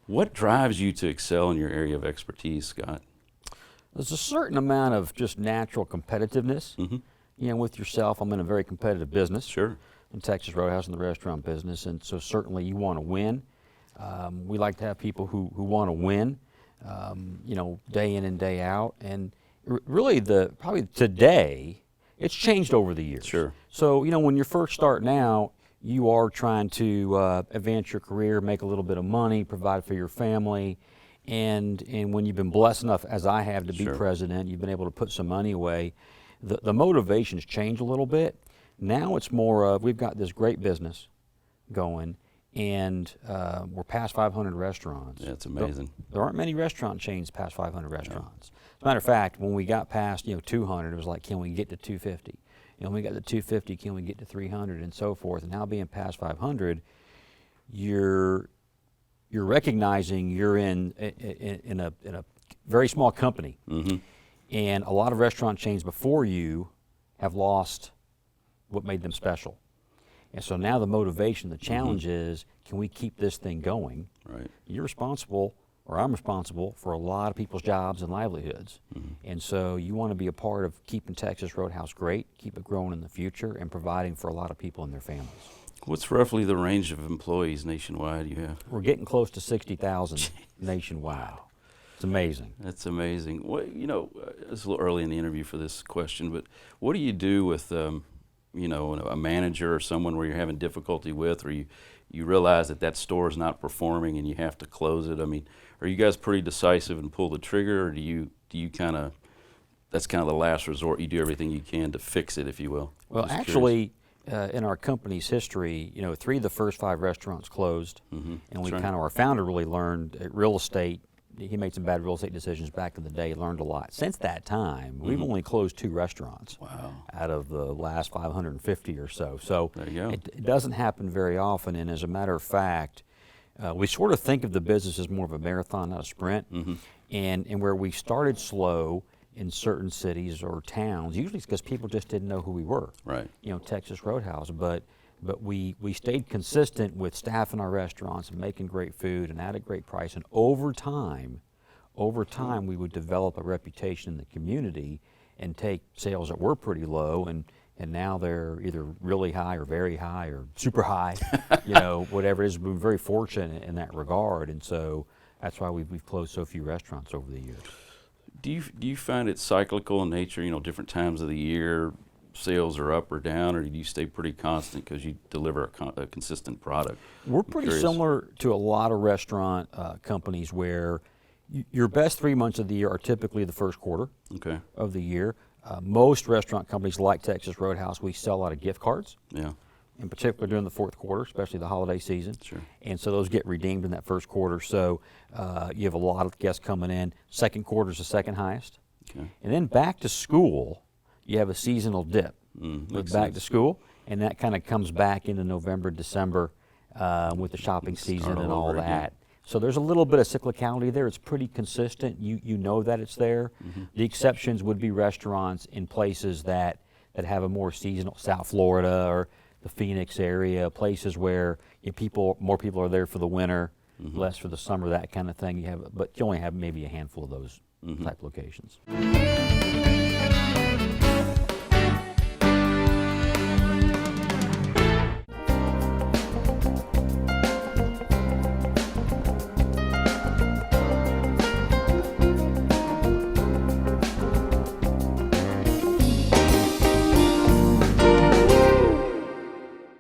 What drives you to excel in your area of expertise, Scott? There's a certain amount of just natural competitiveness. With yourself, I'm in a very competitive business. Sure. In Texas Roadhouse in the restaurant business, and so certainly you want to win. We like to have people who want to win, day in and day out. And really, probably today, it's changed over the years. Sure. So when you're first starting out, you are trying to advance your career, make a little bit of money, provide for your family, and when you've been blessed enough, as I have, to be president, you've been able to put some money away. The motivations change a little bit. Now it's more of, we've got this great business going, and we're past 500 restaurants. Yeah, it's amazing. There aren't many restaurant chains past 500 restaurants. As a matter of fact, when we got past 200, it was like, can we get to 250? When we got to 250, can we get to 300, and so forth? And now being past 500, you're recognizing you're in a very small company, and a lot of restaurant chains before you have lost what made them special. And so now the motivation, the challenge is, can we keep this thing going? Right. You're responsible, or I'm responsible, for a lot of people's jobs and livelihoods. And so you want to be a part of keeping Texas Roadhouse great, keep it growing in the future, and providing for a lot of people and their families. What's roughly the range of employees nationwide you have? We're getting close to 60,000 nationwide. It's amazing. That's amazing. Well, it's a little early in the interview for this question, but what do you do with a manager or someone where you're having difficulty with, or you realize that store is not performing and you have to close it? I mean, are you guys pretty decisive and pull the trigger, or do you kind of, that's kind of the last resort, you do everything you can to fix it, if you will? Well, actually, in our company's history, 3 of the first 5 restaurants closed, and we our founder really learned real estate. He made some bad real estate decisions back in the day, learned a lot. Since that time, we've only closed 2 restaurants out of the last 550 or so. So there you go. It doesn't happen very often, and as a matter of fact, we sort of think of the business as more of a marathon, not a sprint. And where we started slow in certain cities or towns, usually it's because people just didn't know who we were. Right. Texas Roadhouse, but we stayed consistent with staffing our restaurants and making great food and at a great price. And over time, we would develop a reputation in the community and take sales that were pretty low, and now they're either really high or very high or super high, whatever it is. We've been very fortunate in that regard, and so that's why we've closed so few restaurants over the years. Do you find it cyclical in nature? Different times of the year, sales are up or down, or do you stay pretty constant because you deliver a consistent product? We're pretty similar to a lot of restaurant companies where your best 3 months of the year are typically the first quarter of the year. Most restaurant companies like Texas Roadhouse, we sell a lot of gift cards. Yeah. In particular during the fourth quarter, especially the holiday season. Sure. And so those get redeemed in that first quarter. So you have a lot of guests coming in. Second quarter is the second highest. Okay. And then back to school, you have a seasonal dip with back to school, and that kind of comes back into November, December with the shopping season and all that. Again. So there's a little bit of cyclicality there. It's pretty consistent. You know that it's there. The exceptions would be restaurants in places that have a more seasonal, South Florida or the Phoenix area, places where more people are there for the winter, less for the summer, that kind of thing. But you only have maybe a handful of those type locations.